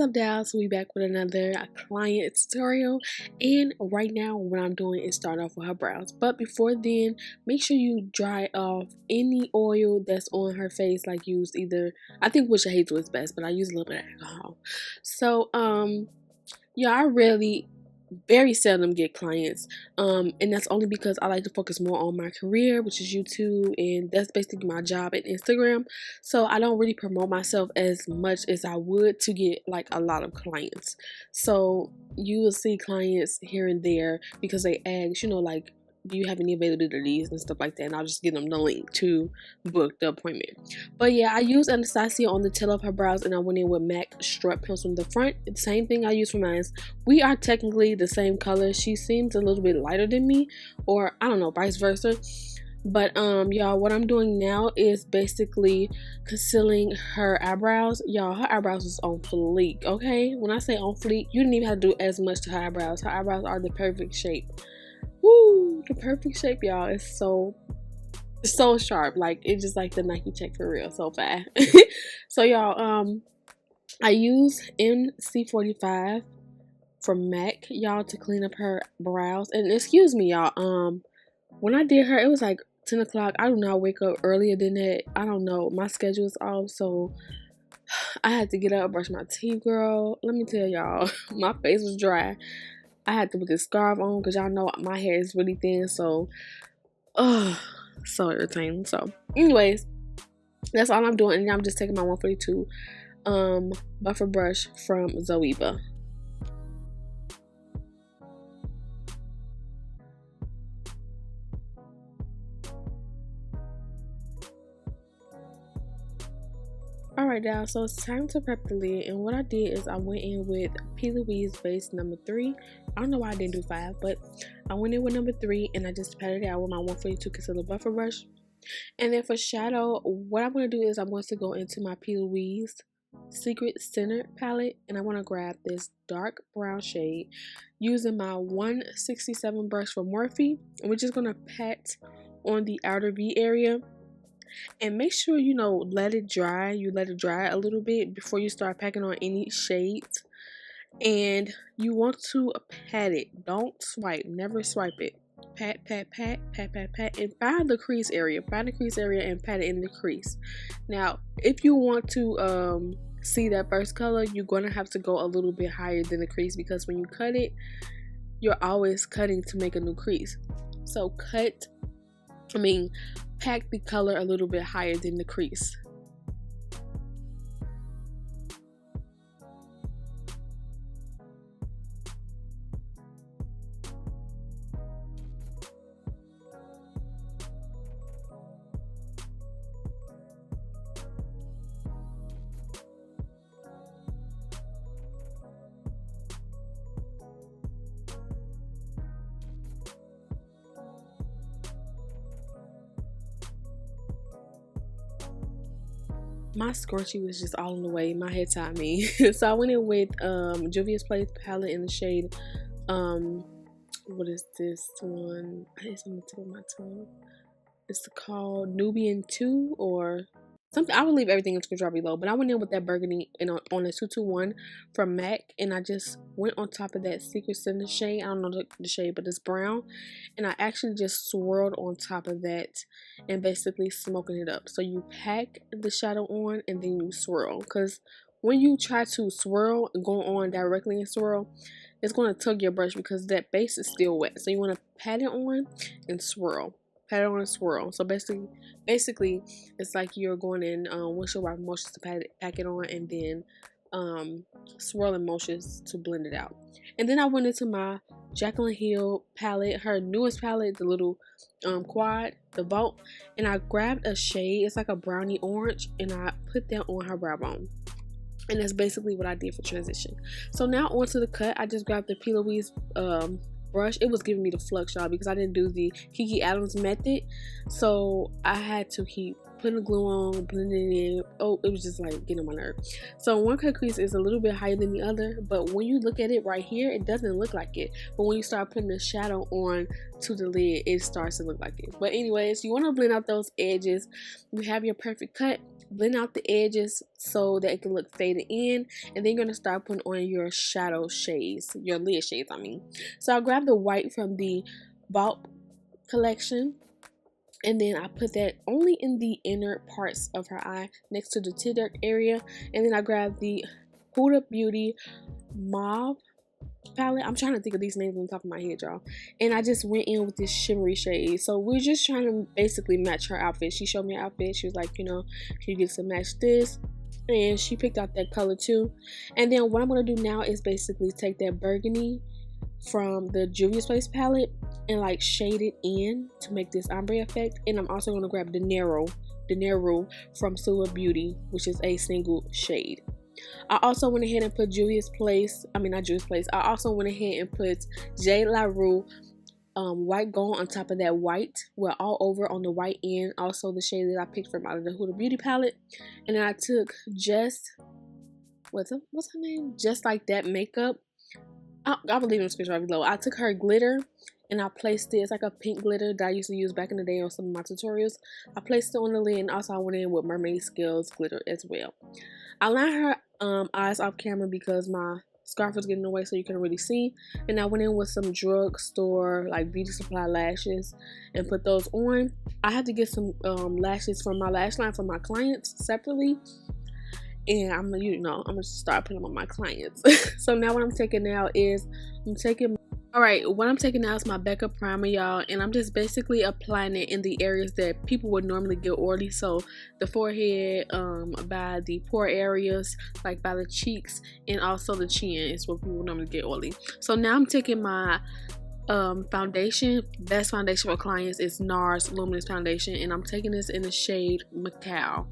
up, Dallas? We back with another client tutorial, and right now what I'm doing is start off with her brows. But before then, make sure you dry off any oil that's on her face. Like use either, I think Witch Hazel is best, but I use a little bit of alcohol. So yeah, I really very seldom get clients, and that's only because I like to focus more on my career, which is YouTube, and that's basically my job at Instagram. So I don't really promote myself as much as I would to get like a lot of clients. So you will see clients here and there because they ask, you know, like, do you have any availabilities and stuff like that, and I'll just give them the link to book the appointment. But yeah, I used Anastasia on the tail of her brows, and I went in with MAC Strut Pencil in the front. The same thing I used for mine. We are technically the same color. She seems a little bit lighter than me, or I don't know, vice versa. But y'all, what I'm doing now is basically concealing her eyebrows. Y'all, her eyebrows is on fleek, okay? When I say on fleek, you didn't even have to do as much to her eyebrows. Her eyebrows are the perfect shape. Woo, the perfect shape, y'all. It's so sharp. Like, it's just like the Nike check for real, so fast. So y'all, I use NC45 from MAC, y'all, to clean up her brows. And excuse me, y'all, when I did her, it was like 10 o'clock. I do not wake up earlier than that. I don't know, my schedule is off, so I had to get up, brush my teeth, girl. Let me tell y'all, my face was dry. I had to put this scarf on because y'all know my hair is really thin, so so irritating. So anyways, that's all I'm doing, and I'm just taking my 142 buffer brush from Zoeva. Alright, y'all, so it's time to prep the lid, and what I did is I went in with Ploies base number 3. I don't know why I didn't do 5, but I went in with number 3, and I just patted it out with my 142 concealer buffer brush. And then for shadow, what I'm going to do is I'm going to go into my Ploies Secret Center palette, and I want to grab this dark brown shade using my 167 brush from Morphe, and we're just going to pat on the outer V area. And make sure, you know, let it dry. You let it dry a little bit before you start packing on any shades. And you want to pat it. Don't swipe. Never swipe it. Pat, pat, pat, pat, pat, pat. And find the crease area. Find the crease area and pat it in the crease. Now, if you want to see that first color, you're going to have to go a little bit higher than the crease, because when you cut it, you're always cutting to make a new crease. So pack the color a little bit higher than the crease. My scrunchie was just all in the way. My head tied me. So I went in with Juvia's Place palette in the shade, what is this one? It's on the tip of my tongue. It's called Nubian 2 or something. I will leave everything in the description below. But I went in with that burgundy and on a 221 from MAC, and I just went on top of that Secret Center shade. I don't know the shade, but it's brown. And I actually just swirled on top of that and basically smoking it up. So you pack the shadow on and then you swirl. Because when you try to swirl and go on directly and swirl, it's going to tug your brush because that base is still wet. So you want to pat it on and swirl. Pat it on and swirl. So basically, it's like you're going in windshield wiper motions to pack it on, and then swirling motions to blend it out. And then I went into my Jaclyn Hill palette, her newest palette, the little quad, the Vault, and I grabbed a shade. It's like a brownie orange, and I put that on her brow bone. And that's basically what I did for transition. So now onto the cut. I just grabbed the Ploies brush. It was giving me the flux, y'all, because I didn't do the Kiki Adams method, so I had to keep putting the glue on, blending it in. Oh, it was just like getting on my nerve. So one cut crease is a little bit higher than the other, but when you look at it right here, it doesn't look like it. But when you start putting the shadow on to the lid, it starts to look like it. But anyways, you want to blend out those edges. You have your perfect cut. blend out the edges so that it can look faded in, and then you're going to start putting on your shadow shades, your lid shades, I mean. So I grabbed the white from the Vault collection, and then I put that only in the inner parts of her eye next to the tear duct area. And then I grabbed the Huda Beauty Mauve palette. I'm trying to think of these names on the top of my head, y'all. And I just went in with this shimmery shade. So we're just trying to basically match her outfit. She showed me her outfit. She was like, you know, can you get to match this? And she picked out that color too. And then what I'm going to do now is basically take that Burgundy from the Juvia's Place palette and like shade it in to make this ombre effect. And I'm also going to grab Denarau from Suva Beauty, which is a single shade. I also went ahead and put I also went ahead and put Jlarue white gold on top of that white, well, all over on the white end. Also the shade that I picked from out of the Huda Beauty palette. And then I took what's her name? Just Like That makeup. I will leave in the description right below. I took her glitter and I placed it. It's like a pink glitter that I used to use back in the day on some of my tutorials. I placed it on the lid, and also I went in with Mermaid Scales glitter as well. I lined her eyes off camera because my scarf was getting in the way so you couldn't really see. And I went in with some drugstore like beauty supply lashes and put those on. I had to get some lashes from my lash line for my clients separately. And I'm gonna start putting them on my clients. So now what I'm taking now is what I'm taking now is my Becca primer, y'all, and I'm just basically applying it in the areas that people would normally get oily. So the forehead, by the pore areas, like by the cheeks, and also the chin is where people normally get oily. So now I'm taking my foundation. Best foundation for clients is Nars Luminous Foundation, and I'm taking this in the shade Macao.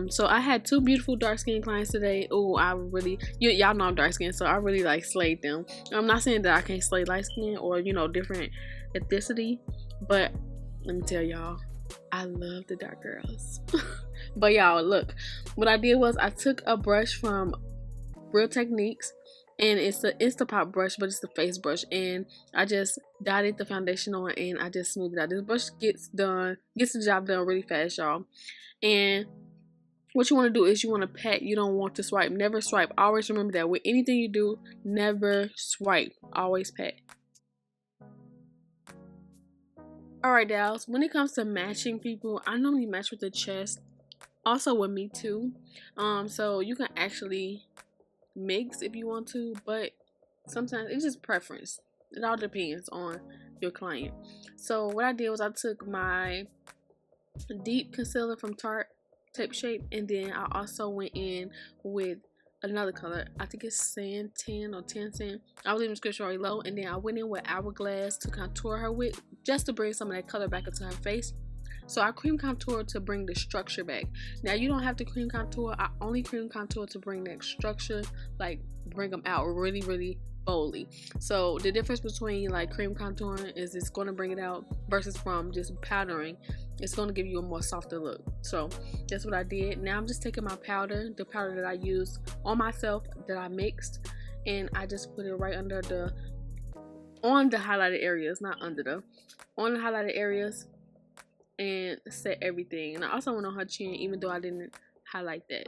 So I had two beautiful dark skin clients today. Oh, y'all know I'm dark skin, so I really like slayed them. I'm not saying that I can't slay light skin or, you know, different ethnicity, but let me tell y'all, I love the dark girls. But y'all, look, what I did was I took a brush from Real Techniques, and it's the Instapot brush, but it's the face brush, and I just dotted the foundation on and I just smoothed it out. This brush gets the job done really fast, y'all. And what you want to do is you want to pat. You don't want to swipe. Never swipe. Always remember that with anything you do, never swipe. Always pat. Alright, dolls, when it comes to matching people, I normally match with the chest, also with me too. So you can actually mix if you want to, but sometimes it's just preference. It all depends on your client. So what I did was I took my deep concealer from Tarte Tape Shape, and then I also went in with another color. I think it's Sand 10 or 10 Sand. I will leave the description right below. And then I went in with Hourglass to contour her with, just to bring some of that color back into her face. So I cream contour to bring the structure back. Now you don't have to cream contour. I only cream contour to bring that structure, like bring them out really, really boldly. So the difference between like cream contouring is it's going to bring it out versus from just powdering. It's going to give you a more softer look. So that's what I did. Now I'm just taking my powder, the powder that I used on myself that I mixed, and I just put it right under on the highlighted areas, not under on the highlighted areas, and set everything. And I also went on her chin, even though I didn't highlight that.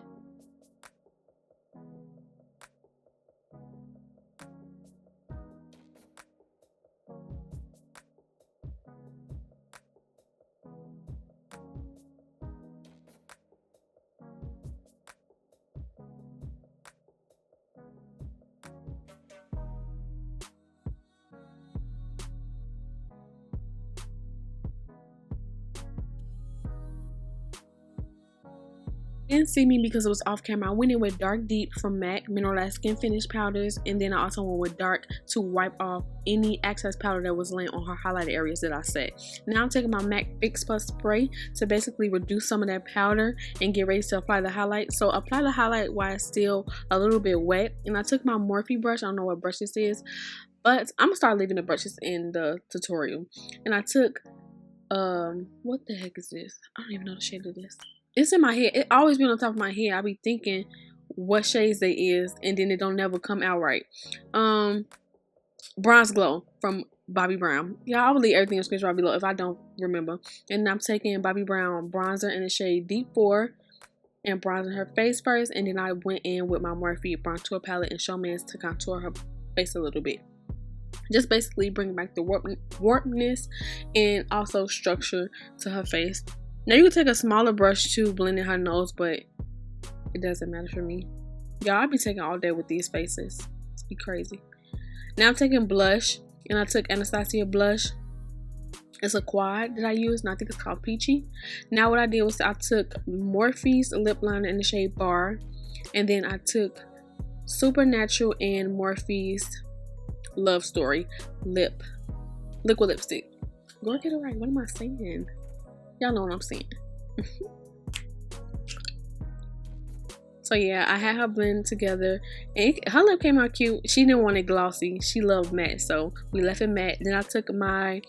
Didn't see me because it was off camera. I went in with Dark Deep from MAC Mineralize Skin Finish powders, and then I also went with Dark to wipe off any excess powder that was laying on her highlighted areas that I set. Now I'm taking my MAC Fix Plus spray to basically reduce some of that powder and get ready to apply the highlight. So apply the highlight while it's still a little bit wet. And I took my Morphe brush. I don't know what brush this is, but I'm gonna start leaving the brushes in the tutorial. And I took what the heck is this? I don't even know the shade of this. It's in my head. It always been on top of my head. I be thinking what shades they is, and then it don't never come out right. Bronze Glow from Bobbi Brown. Yeah, I will leave everything in the description right below if I don't remember. And I'm taking Bobbi Brown bronzer in the shade Deep 4. and bronzing her face first, and then I went in with my Morphe Brountour palette and Showmance to contour her face a little bit. Just basically bring back the warpness and also structure to her face. Now you can take a smaller brush to blend in her nose, but it doesn't matter for me. Y'all, I be taking all day with these faces. It's be crazy. Now I'm taking blush, and I took Anastasia blush. It's a quad that I use, and I think it's called Peachy. Now what I did was I took Morphe's lip liner in the shade Bar, and then I took Supernatural and Morphe's Love Story liquid lipstick. Go get it right. What am I saying? Y'all know what I'm saying. So yeah, I had her blend together, and her lip came out cute. She didn't want it glossy. She loved matte, so we left it matte. Then I took my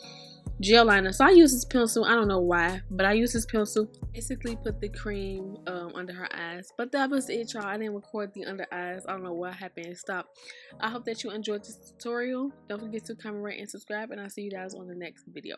gel liner. So I use this pencil. I don't know why, but I use this pencil. Basically put the cream under her eyes. But that was it, y'all. I didn't record the under eyes. I don't know what happened. It stopped. I hope that you enjoyed this tutorial. Don't forget to comment, rate, and subscribe, and I'll see you guys on the next video.